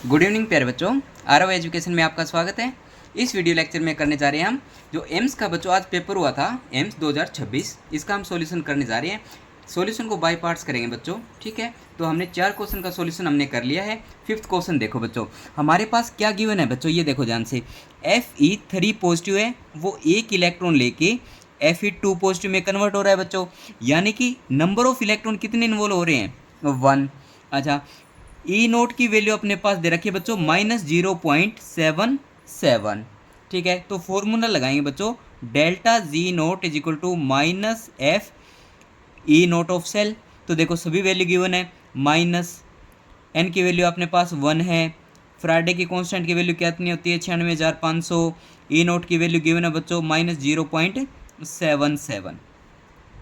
Good evening प्यारे बच्चों, Aarav education में आपका स्वागत है। इस वीडियो लेक्चर में करने जा रहे हैं हम जो एम्स का बच्चों आज पेपर हुआ था एम्स 2026, इसका हम सॉल्यूशन करने जा रहे हैं। सॉल्यूशन को बाय पार्ट्स करेंगे बच्चों, ठीक है। तो हमने 4 क्वेश्चन का सॉल्यूशन हमने कर लिया है। 5th क्वेश्चन देखो बच्चों, हमारे पास क्या गिवन है बच्चों, ये देखो ध्यान से। Fe3 पॉजिटिव है, वो एक इलेक्ट्रॉन लेके Fe2 पॉजिटिव में कन्वर्ट हो रहा है बच्चों, यानी कि नंबर ऑफ इलेक्ट्रॉन कितने इन्वॉल्व हो रहे हैं, 1। अच्छा, ई नोट की वैल्यू अपने पास दे रखी है बच्चों -0.77। ठीक है, तो फॉर्मूला लगाएंगे बच्चों, delta G naught is equal to minus F E naught of cell. तो देखो सभी वैल्यू गिवन है, माइनस एन की वैल्यू अपने पास 1 है, फ्राइडे की कांस्टेंट की वैल्यू कितनी होती है 96,500, ई नोट की वैल्यू गिवन है बच्चों -0.77।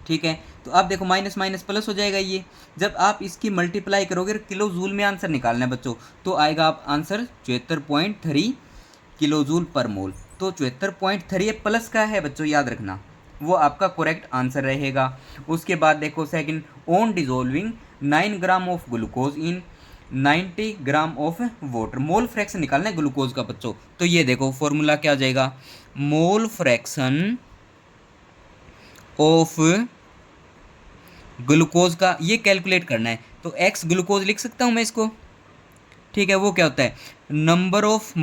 ठीक है, तो अब देखो माइनस माइनस प्लस हो जाएगा। ये जब आप इसकी मल्टीप्लाई करोगे किलो जूल में आंसर निकालना है बच्चों, तो आएगा आप आंसर 74.3 किलो जूल पर मोल। तो 74.3 प्लस का है बच्चों, याद रखना, वो आपका करेक्ट आंसर रहेगा। उसके बाद देखो second, on dissolving 9 gram of glucose in 90 gram of water, mole fraction निकालना है ग्लूकोज का बच्चों। तो ये देखो फॉर्मूला क्या हो जाएगा, मोल फ्रैक्शन ऑफ ग्लूकोज का ये कैलकुलेट करना है। तो एक्स ग्लूकोज लिख सकता हूं मैं इसको, ठीक है। वो क्या होता है, number of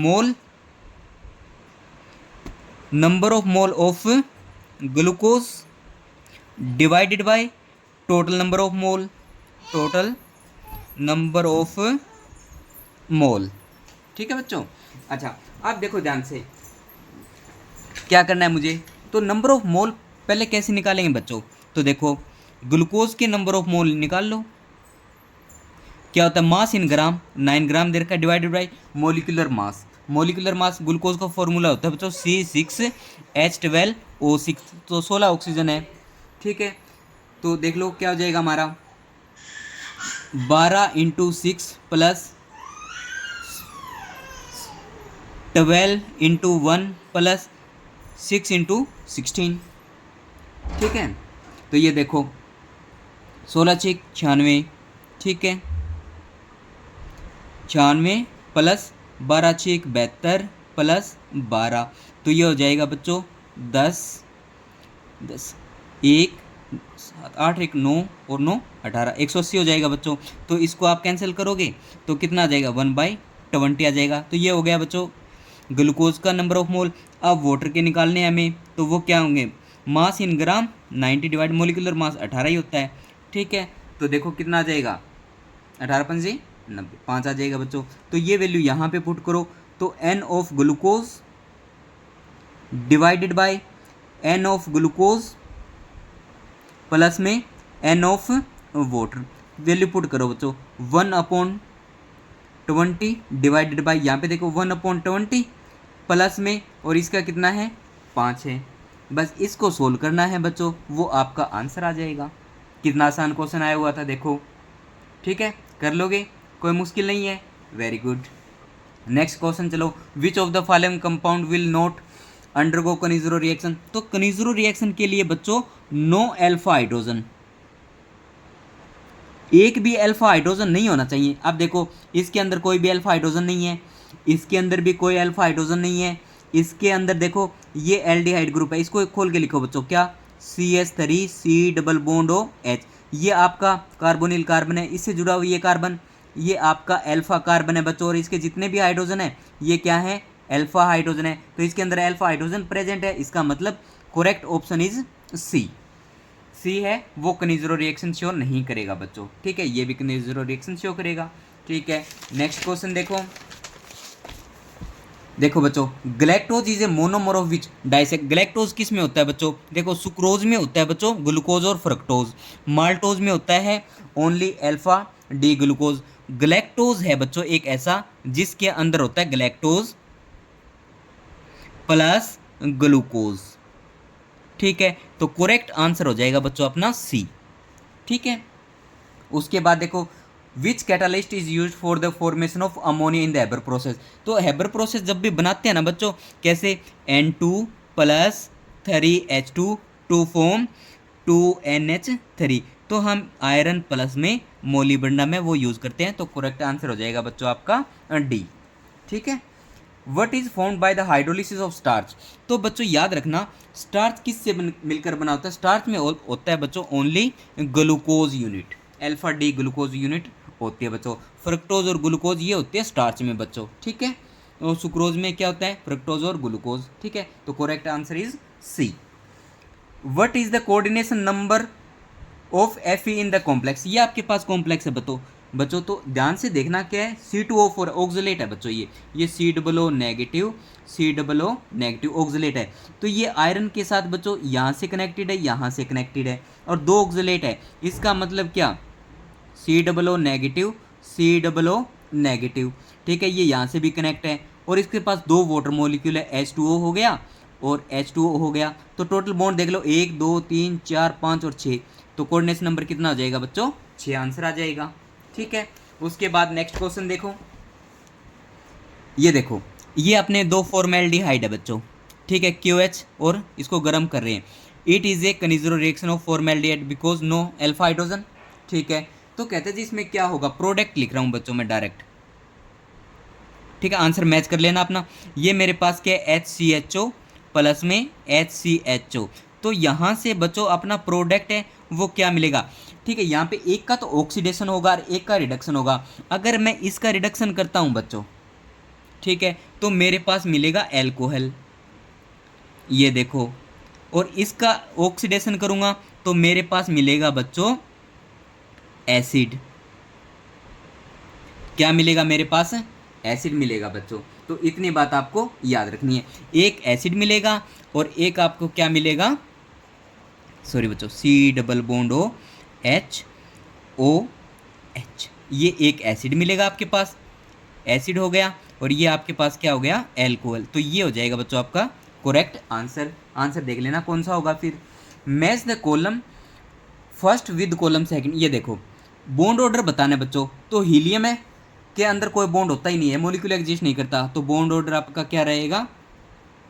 mole of glucose divided by total number of mole, total number of mole. ठीक है बच्चों। अच्छा, आप देखो ध्यान से क्या करना है मुझे, तो नंबर ऑफ मोल पहले कैसे निकालेंगे बच्चों, तो देखो ग्लूकोज के नंबर ऑफ मोल निकाल लो। क्या होता है, मास इन ग्राम, 9 ग्राम दे रखा है, divided by molecular mass. Molecular mass glucose का फॉर्मूला होता है बच्चों C6H12O6, तो 16 ऑक्सीजन है। ठीक है, तो देख लो क्या हो जाएगा हमारा, 12 × 6 प्लस 12 × 1 प्लस 6 × 16। ठीक है, तो ये देखो 16×6 96, ठीक है, 96 प्लस 12×6 72 प्लस 12, तो ये हो जाएगा बच्चों 10 10 1 7 8 1 9 और 9 18, 180 हो जाएगा बच्चों। तो इसको आप कैंसिल करोगे तो कितना आ जाएगा, 1/20 आ जाएगा। तो ये हो गया बच्चों ग्लूकोज का नंबर ऑफ मोल। अब वाटर के निकालने हैं हमें, तो वो क्या होंगे, मास इन ग्राम 90 डिवाइड मोलिकुलर मास 18 ही होता है। ठीक है, तो देखो कितना आ जाएगा, 18×5 90, 5 आ जाएगा बच्चों। तो ये वैल्यू यहाँ पे पुट करो, तो N of glucose divided by N of glucose plus में N of water, value put करो बच्चों 1/20 डिवाइडेड बाय, यहाँ पे देखो 1/20 प्लस में, और इसका कितना है 5 है। बस इसको सोल्व करना है बच्चों, वो आपका आंसर आ जाएगा। कितना आसान क्वेश्चन आया हुआ था देखो, ठीक है, कर लोगे, कोई मुश्किल नहीं है। Very good. नेक्स्ट क्वेश्चन चलो, which of the following compound will not undergo Cannizzaro reaction. तो कनिज़रो रिएक्शन के लिए बच्चों नो अल्फा हाइड्रोजन, एक भी अल्फा हाइड्रोजन नहीं होना चाहिए। अब देखो इसके अंदर कोई भी अल्फा हाइड्रोजन नहीं है, इसके अंदर भी कोई अल्फा हाइड्रोजन नहीं है, इसके अंदर देखो ये एल्डिहाइड ग्रुप है, इसको खोल के लिखो बच्चों, क्या CH3 डबल बॉन्ड OH, ये आपका कार्बोनिल कार्बन है, इससे जुड़ा हुआ ये कार्बन, ये आपका अल्फा कार्बन है बच्चों, और इसके जितने भी हाइड्रोजन है ये क्या है, अल्फा हाइड्रोजन है। तो इसके अंदर अल्फा हाइड्रोजन प्रेजेंट है, इसका मतलब करेक्ट ऑप्शन इज सी है, वो कनिज़रो रिएक्शन शो नहीं करेगा बच्चों। ठीक है, ये भी कनिज़रो रिएक्शन शो करेगा। ठीक है, नेक्स्ट क्वेश्चन देखो बच्चों, galactose is a monomer of which disaccharide. Galactose किस में होता है बच्चों, देखो सुक्रोज में होता है बच्चों ग्लूकोज और फ्रक्टोज, माल्टोज में होता है only alpha D glucose. Galactose है बच्चों एक ऐसा जिसके अंदर होता है ग्लैक्टोज प्लस ग्लूकोज। ठीक है, तो करेक्ट आंसर हो जाएगा बच्चों अपना सी। ठीक है, उसके बाद देखो which catalyst is use for the formation of ammonia in the Haber process. तो हेबर प्रोसेस जब भी बनाते हैं ना बच्चों, कैसे N2 + 3H2 to form 2NH3, तो हम आयरन प्लस में मोलिब्डेनम है वो यूज़ करते हैं। तो करेक्ट आंसर हो जाएगा बच्चों आपका डी। ठीक है। What is formed by the hydrolysis of starch. तो बच्चों याद रखना स्टार्च किससे मिलकर बना होता है। स्टार्च में होता है बच्चों only glucose unit, alpha D glucose unit होती है बच्चों। फ्रक्टोज और ग्लूकोज ये होते हैं स्टार्च में बच्चों। ठीक है। और सुक्रोज में क्या होता है, फ्रक्टोज और ग्लूकोज। ठीक है। तो correct answer is C. What is the coordination number of F in the complex. ये आपके पास कॉम्प्लेक्स है बच्चों तो ध्यान से देखना क्या है, C2O4 ऑक्सलेट है बच्चों। ये C+O negative, C+O negative oxalate है। तो ये आयरन के साथ बच्चों यहाँ से कनेक्टेड है, यहाँ से कनेक्टेड है और दो ऑक्सलेट है। इसका मतलब क्या, C+O नेगेटिव, C+O नेगेटिव। ठीक है। ये यहाँ से भी कनेक्ट है और इसके पास दो वाटर मॉलिक्यूल है, H2O हो गया और H2O हो गया। तो टोटल बॉन्ड देख लो 1 2 3 4 5 और 6। तो कोऑर्डिनेशन नंबर कितना हो जाएगा बच्चों, 6 आंसर आ जाएगा। ठीक है। उसके बाद नेक्स्ट क्वेश्चन देखो, ये देखो ये अपने दो फॉर्मेल्डिहाइड है बच्चों। ठीक है, QH और इसको गर्म कर रहे हैं। It is a Cannizzaro reaction of formaldehyde because no alpha hydrogen. ठीक है। तो कहते हैं जी इसमें क्या होगा, प्रोडक्ट लिख रहा हूँ बच्चों मैं डायरेक्ट। ठीक है, आंसर मैच कर लेना अपना। ये मेरे पास क्या है, HCHO प्लस में HCHO। तो यहाँ से बच्चों अपना प्रोडक्ट है वो क्या मिलेगा। ठीक है, यहाँ पे एक का तो ऑक्सीडेशन होगा और एक का रिडक्शन होगा। अगर मैं इसका रिडक्शन करता हूँ बच्चों, ठीक है, तो मेरे पास मिलेगा एल्कोहल, ये देखो। और इसका ऑक्सीडेशन करूँगा तो मेरे पास मिलेगा बच्चों एसिड। क्या मिलेगा मेरे पास, एसिड मिलेगा बच्चों। तो इतनी बात आपको याद रखनी है, एक एसिड मिलेगा और एक आपको क्या मिलेगा, सॉरी बच्चों, COOH। ये एक एसिड मिलेगा आपके पास, एसिड हो गया, और ये आपके पास क्या हो गया, एल्कोहल। तो ये हो जाएगा बच्चों आपका करेक्ट आंसर। आंसर देख लेना कौन सा होगा फिर। Match the column first with column second. ये देखो बॉन्ड ऑर्डर बताना है बच्चों। तो हीलियम है के अंदर कोई बॉन्ड होता ही नहीं है, मॉलिक्यूल एग्जिस्ट नहीं करता। तो बॉन्ड ऑर्डर आपका क्या रहेगा,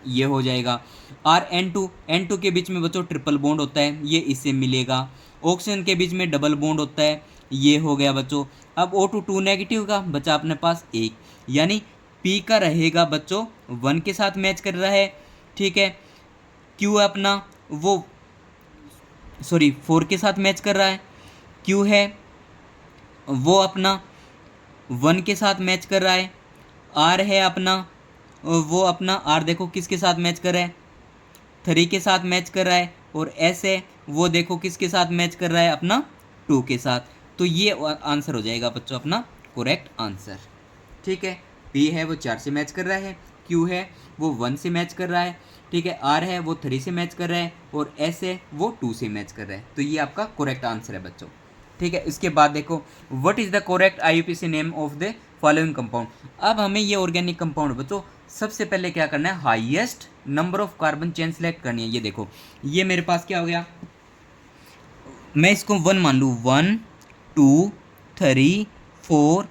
ये हो जाएगा RN2 के बीच में बच्चों ट्रिपल बॉन्ड होता है, ये इससे मिलेगा। ऑक्सीजन के बीच में डबल बॉन्ड होता है, ये हो गया बच्चों। अब O2 2 नेगेटिव का बचा अपने पास एक, यानी P का रहेगा बच्चों 1 के साथ मैच कर रहा है। ठीक है। Q अपना वो 4 के साथ मैच कर रहा है। Q है वो अपना 1 के साथ मैच कर रहा है। R है अपना वो अपना R देखो किसके साथ मैच कर रहा है, 3 के साथ मैच कर रहा है। और S है वो देखो किसके साथ मैच कर रहा है, अपना 2 के साथ। तो ये आंसर हो जाएगा बच्चों अपना करेक्ट आंसर। ठीक है। P है वो 4 से मैच कर रहा है, Q है वो 1 से मैच कर रहा है। ठीक है। R है वो 3 से मैच कर रहा है और S है वो 2 से मैच कर रहा है। तो ये आपका करेक्ट आंसर है बच्चों। ठीक है। इसके बाद देखो what is the correct IUPAC name of the following compound. अब हमें ये ऑर्गेनिक कंपाउंड बच्चों सबसे पहले क्या करना है, highest number of carbon chain select करनी है। ये देखो ये मेरे पास क्या हो गया, मैं इसको 1 मान लूँ, 1 2 3 4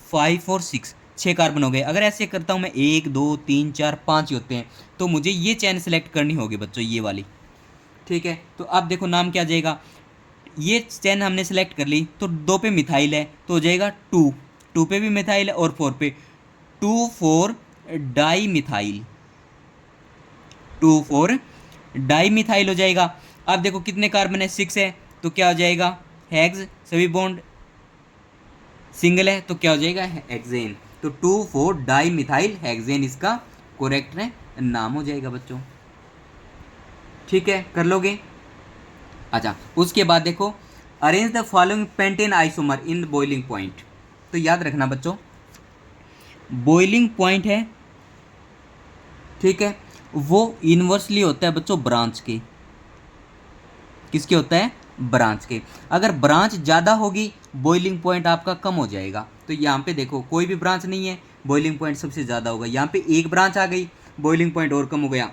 5 और 6 कार्बन हो गए। अगर ऐसे करता हूँ मैं 1 2 3 4 5 ही होते हैं, तो मुझे ये चेन सेलेक्ट करनी होगी बच्चों, ये वाली। ठीक है। तो अब देखो नाम क्या आ जाएगा, ये चेन हमने सेलेक्ट कर ली तो 2 पे मिथाइल है तो हो जाएगा 2 पे भी मिथाइल है और 4 पे 2,4 डाई मिथाइल, 2,4 डाई मिथाइल हो जाएगा। अब देखो कितने कार्बन है, 6 है तो क्या हो जाएगा, हेक्स। सभी बॉन्ड सिंगल है तो क्या हो जाएगा, हेक्सेन। तो 2,4 डाई मिथाइल हेक्सेन इसका करेक्ट है नाम हो जाएगा बच्चों। ठीक है, कर लोगे। अच्छा, उसके बाद देखो arrange the following pentane isomer in boiling point. तो याद रखना बच्चों बॉइलिंग पॉइंट है, ठीक है, वो इन्वर्सली होता है बच्चों ब्रांच के। किसके होता है, ब्रांच के। अगर ब्रांच ज़्यादा होगी बॉइलिंग पॉइंट आपका कम हो जाएगा। तो यहाँ पे देखो कोई भी ब्रांच नहीं है, बॉइलिंग पॉइंट सबसे ज़्यादा होगा। यहाँ पे एक ब्रांच आ गई, बॉइलिंग पॉइंट और कम हो गया।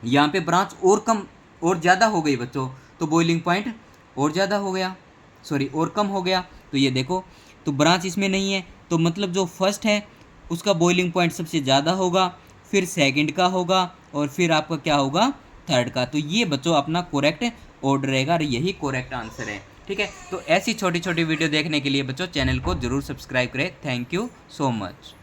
यहाँ पे ब्रांच और कम और ज़्यादा हो गई बच्चों, तो बॉइलिंग पॉइंट और ज़्यादा हो गया, सॉरी और कम हो गया। तो ये देखो, तो ब्रांच इसमें नहीं है, तो मतलब जो फर्स्ट है उसका बॉइलिंग पॉइंट सबसे ज़्यादा होगा, फिर सेकंड का होगा और फिर आपका क्या होगा, थर्ड का। तो ये बच्चों अपना करेक्ट ऑर्डर रहेगा और यही करेक्ट आंसर है। ठीक है। तो ऐसी छोटी छोटी वीडियो देखने के लिए बच्चों चैनल को जरूर सब्सक्राइब करें। Thank you so much.